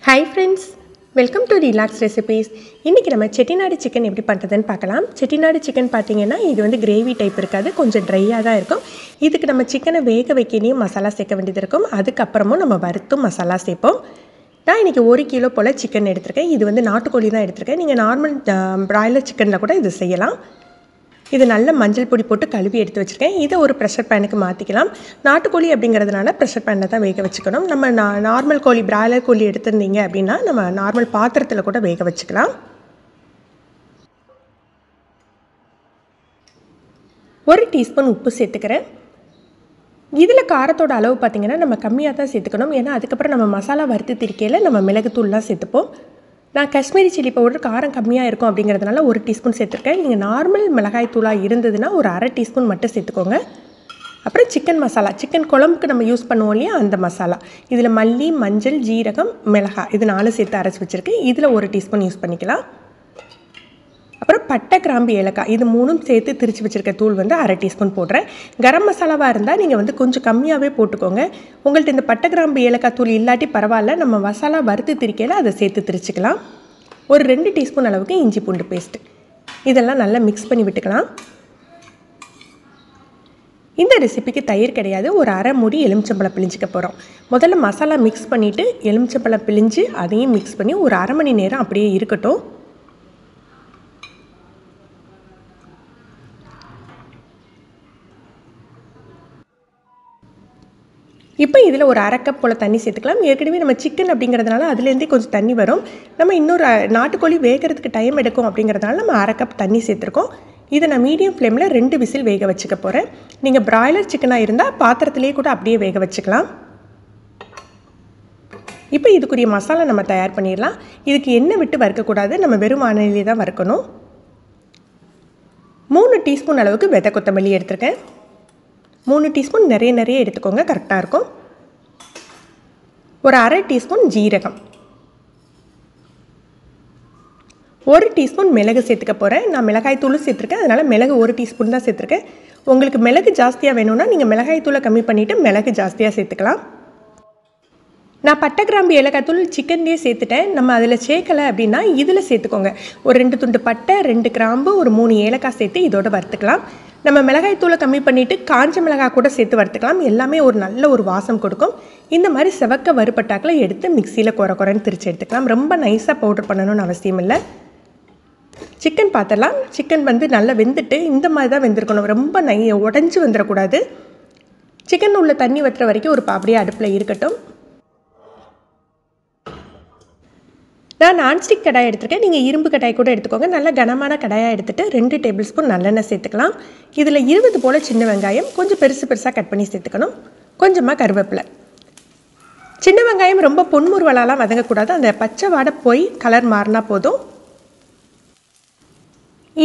Hi friends, welcome to Relax Recipes. இன்னைக்கு நம்ம Chettinad chicken எப்படி பண்றதுன்னு பார்க்கலாம். செட்டிநாடு சிக்கன் பாத்தீங்கன்னா இது வந்து கிரேவி டைப் இருக்காது, கொஞ்சம் ட்ரையா தான் இருக்கும். இதுக்கு நம்ம சிக்கனை வேக வைக்கணும், மசாலா சேர்க்க வேண்டியது இருக்கும். அதுக்கு அப்புறமும் நம்ம வறுத்து மசாலா சேர்ப்போம். நான் இன்னைக்கு 1 கிலோ போல சிக்கன் எடுத்துர்க்கேன். இது வந்து நாட்டுக்கோழி தான் எடுத்துர்க்கேன். நீங்க நார்மல் பிராய்லர் சிக்கன்ல கூட இது செய்யலாம். இது நல்ல மஞ்சள் பொடி போட்டு கழுவி எடுத்து வச்சிருக்கேன். இதை ஒரு ப்ரெஷர் பேனுக்கு மாற்றிக்கலாம். நாட்டுக்கோழி அப்படிங்கிறதுனால ப்ரெஷர் பேனில் தான் வேக வச்சுக்கணும். நம்ம நார்மல் கோழி பிராய்லர் கோழி எடுத்திருந்தீங்க அப்படின்னா நம்ம நார்மல் பாத்திரத்தில் கூட வேக வச்சுக்கலாம். 1 டீஸ்பூன் உப்பு சேர்த்துக்கிறேன். இதில் காரத்தோட அளவு பார்த்திங்கன்னா நம்ம கம்மியாக தான் சேர்த்துக்கணும். ஏன்னா அதுக்கப்புறம் நம்ம மசாலா வறுத்து திரிக்கையில் நம்ம மிளகுத்தூள்லாம் சேர்த்துப்போம். நான் காஷ்மீரி சில்லி பவுடர் காரம் கம்மியாக இருக்கும் அப்படிங்கிறதுனால 1 டீஸ்பூன் சேர்த்துருக்கேன். நீங்கள் நார்மல் மிளகாய் தூளாக இருந்ததுன்னா ஒரு அரை டீஸ்பூன் மட்டும் சேர்த்துக்கோங்க. அப்புறம் சிக்கன் மசாலா, சிக்கன் குழம்புக்கு நம்ம யூஸ் பண்ணுவோம் இல்லையா, அந்த மசாலா. இதில் மல்லி, மஞ்சள், ஜீரகம், மிளகாய் இது 4 சேர்த்து அரைச்சி வச்சுருக்கேன். இதில் 1 டீஸ்பூன் யூஸ் பண்ணிக்கலாம். அப்புறம் பட்டை, கிராம்பு, ஏலக்காய் இது 3ம் சேர்த்து திரிச்சு வச்சுருக்க தூள் வந்து அரை டீஸ்பூன் போடுறேன். கரம் மசாலாவாக இருந்தால் நீங்கள் வந்து கொஞ்சம் கம்மியாகவே போட்டுக்கோங்க. உங்கள்கிட்ட இந்த பட்டை, கிராம்பு, ஏலக்காய் தூள் இல்லாட்டி பரவாயில்ல, நம்ம மசாலா வறுத்து திரிக்கையில் அதை சேர்த்து திரிச்சிக்கலாம். ஒரு 2 டீஸ்பூன் அளவுக்கு இஞ்சி பூண்டு பேஸ்ட்டு இதெல்லாம் நல்லா மிக்ஸ் பண்ணி விட்டுக்கலாம். இந்த ரெசிபிக்கு தயிர் கிடையாது, ஒரு அரை மூடி எலுமிச்சம்பழம் பிழிஞ்சிக்க போகிறோம். முதல்ல மசாலா மிக்ஸ் பண்ணிவிட்டு எலுமிச்சம்பழம் பிழிஞ்சு அதையும் மிக்ஸ் பண்ணி ஒரு அரை மணி நேரம் அப்படியே இருக்கட்டும். இப்போ இதில் ஒரு அரை கப் போல் தண்ணி சேர்த்துக்கலாம். ஏற்கனவே நம்ம சிக்கன் அப்படிங்கிறதுனால அதுலேருந்தே கொஞ்சம் தண்ணி வரும். நம்ம இன்னொரு நாட்டுக்கோழி வேகிறதுக்கு டைம் எடுக்கும் அப்படிங்கிறதுனால நம்ம அரை கப் தண்ணி சேர்த்துருக்கோம். இதை நான் மீடியம் ஃப்ளேமில் 2 விசில் வேக வச்சுக்க போகிறேன். நீங்கள் பிராய்லர் சிக்கனாக இருந்தால் பாத்திரத்துலேயே கூட அப்படியே வேக வச்சுக்கலாம். இப்போ இதுக்குரிய மசாலா நம்ம தயார் பண்ணிடலாம். இதுக்கு எண்ணெய் விட்டு வறுக்கக்கூடாது, நம்ம வெறும் வானலிலே தான் வறுக்கணும். 3 டீஸ்பூன் அளவுக்கு விதை கொத்தமல்லி எடுத்துருக்கேன். 3 டீஸ்பூன் நிறைய எடுத்துக்கோங்க, கரெக்டாக இருக்கும். ஒரு அரை டீஸ்பூன் ஜீரகம், 1 டீஸ்பூன் மிளகு சேர்த்துக்க போகிறேன். நான் மிளகாய் தூள் சேர்த்துருக்கேன், அதனால் மிளகு 1 டீஸ்பூன் தான் சேர்த்துருக்கேன். உங்களுக்கு மிளகு ஜாஸ்தியாக வேணும்னா நீங்கள் மிளகாய் தூளை கம்மி பண்ணிவிட்டு மிளகு ஜாஸ்தியாக சேர்த்துக்கலாம். நான் பட்டை, கிராம்பு, ஏலக்காய் தூள் சிக்கன்லேயே சேர்த்துட்டேன். நம்ம அதில் சேர்க்கலை அப்படின்னா இதில் சேர்த்துக்கோங்க. ஒரு 2 துண்டு பட்டை, 2 கிராம்பு, ஒரு 3 ஏலக்காய் சேர்த்து இதோட வறுத்துக்கலாம். நம்ம மிளகாய் தூளை கம்மி பண்ணிவிட்டு காஞ்ச மிளகாய் கூட சேர்த்து வறுத்துக்கலாம். எல்லாமே ஒரு நல்ல ஒரு வாசம் கொடுக்கும். இந்த மாதிரி செவக்க வறுப்பட்டாக்களை எடுத்து மிக்சியில் குறைன்னு திரிச்சு எடுத்துக்கலாம். ரொம்ப நைஸாக பவுடர் பண்ணணும்னு அவசியம் இல்லை. சிக்கன் பார்த்துடலாம். சிக்கன் வந்து நல்லா வெந்துட்டு இந்த மாதிரி தான் வெந்திருக்கணும். ரொம்ப உடஞ்சி வந்துடக்கூடாது. சிக்கன் உள்ள தண்ணி வற்றுற வரைக்கும் ஒரு அப்படியே அடுப்பில் இருக்கட்டும். நான் நான்ஸ்டிக் கடாய் எடுத்துருக்கேன். நீங்கள் இரும்பு கடாய் கூட எடுத்துக்கோங்க. நல்ல கனமான கடாயாக எடுத்துகிட்டு 2 டேபிள் ஸ்பூன் நல்லெண்ணெய் சேர்த்துக்கலாம். இதில் 20 போல் சின்ன வெங்காயம் கொஞ்சம் பெருசாக கட் பண்ணி சேர்த்துக்கணும். கொஞ்சமாக கருவேப்பிலை. சின்ன வெங்காயம் ரொம்ப பொன்முறுவலாலாம் வதங்கக்கூடாது, அந்த பச்சை வாடை போய் கலர் மாறினா போதும்.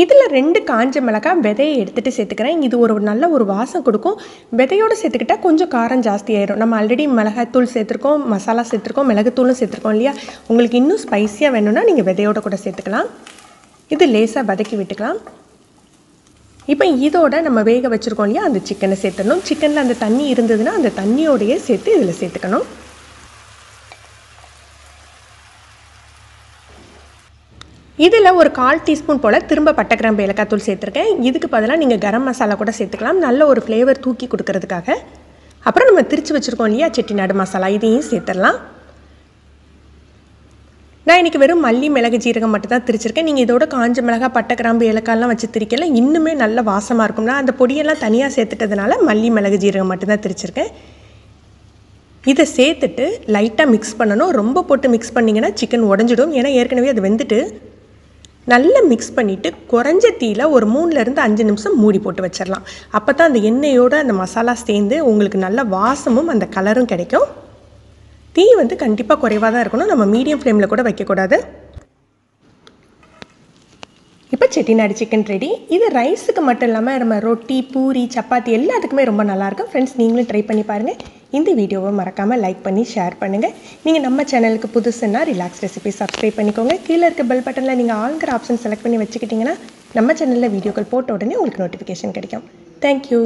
இதில் 2 காஞ்ச மிளகாய் விதையை எடுத்துகிட்டு சேர்த்துக்கிறேன். இது ஒரு நல்ல ஒரு வாசம் கொடுக்கும். விதையோடு சேர்த்துக்கிட்டால் கொஞ்சம் காரம் ஜாஸ்தி ஆயிடும். நம்ம ஆல்ரெடி மிளகாய்த்தூள் சேர்த்துருக்கோம், மசாலா சேர்த்துருக்கோம், மிளகுத்தூளும் சேர்த்துருக்கோம் இல்லையா. உங்களுக்கு இன்னும் ஸ்பைஸியாக வேணும்னா நீங்கள் விதையோடு கூட சேர்த்துக்கலாம். இது லேசாக வதக்கி விட்டுக்கலாம். இப்போ இதோட நம்ம வேக வச்சுருக்கோம் இல்லையா, அந்த சிக்கனை சேர்த்துடணும். சிக்கனில் அந்த தண்ணி இருந்ததுன்னா அந்த தண்ணியோடையே சேர்த்து இதில் சேர்த்துக்கணும். இதில் ஒரு 1/4 டீஸ்பூன் போல் திரும்ப பட்டை, கிராம்பு, ஏலக்காய் தூள் சேர்த்துருக்கேன். இதுக்கு பதிலாக நீங்கள் கரம் மசாலா கூட சேர்த்துக்கலாம், நல்ல ஒரு ஃப்ளேவர் தூக்கி கொடுக்கறதுக்காக. அப்புறம் நம்ம திரிச்சு வச்சுருக்கோம் இல்லையா செட்டிநாடு மசாலா, இதையும் சேர்த்துடலாம். நான் இன்றைக்கி வெறும் மல்லி, மிளகு, ஜீரகம் மட்டும் தான் திரிச்சிருக்கேன். நீங்கள் இதோட காஞ்ச மிளகாய், பட்டை, கிராம்பு, ஏலக்காயெல்லாம் வச்சு திரிக்கல இன்னுமே நல்ல வாசமாக இருக்கும்னா அந்த பொடியெல்லாம் தனியாக சேர்த்துட்டதுனால மல்லி, மிளகு, ஜீரகம் மட்டும் தான் திரிச்சிருக்கேன். இதை சேர்த்துட்டு லைட்டாக மிக்ஸ் பண்ணணும். ரொம்ப போட்டு மிக்ஸ் பண்ணிங்கன்னா சிக்கன் உடஞ்சிடும். ஏன்னா ஏற்கனவே அது வெந்துட்டு. நல்லா மிக்ஸ் பண்ணிவிட்டு குறைஞ்ச தீயில் ஒரு 3லேருந்து 5 நிமிஷம் மூடி போட்டு வச்சிடலாம். அப்போ தான் அந்த எண்ணெயோடு அந்த மசாலா சேர்ந்து உங்களுக்கு நல்ல வாசமும் அந்த கலரும் கிடைக்கும். தீ வந்து கண்டிப்பாக குறைவாக தான் இருக்கணும், நம்ம மீடியம் ஃப்ளேமில் கூட வைக்கக்கூடாது. இப்போ செட்டிநாடு சிக்கன் ரெடி. இது ரைஸுக்கு மட்டும் இல்லாமல் நம்ம ரொட்டி, பூரி, சப்பாத்தி எல்லாத்துக்குமே ரொம்ப நல்லாயிருக்கும். ஃப்ரெண்ட்ஸ், நீங்களும் ட்ரை பண்ணி பாருங்கள். இந்த வீடியோவை மறக்காமல் லைக் பண்ணி ஷேர் பண்ணுங்கள். நீங்கள் நம்ம சேனலுக்கு புதுசுன்னா ரிலாக்ஸ் ரெசிபி சப்ஸ்கிரைப் பண்ணிக்கோங்க. கீழே இருக்க பெல் பட்டனில் நீங்கள் ஆல்ங்கிற ஆப்ஷன் செலக்ட் பண்ணி வச்சுக்கிட்டிங்கன்னா நம்ம சேனலில் வீடியோக்கள் போட்ட உடனே உங்களுக்கு நோட்டிஃபிகேஷன் கிடைக்கும். தேங்க்யூ.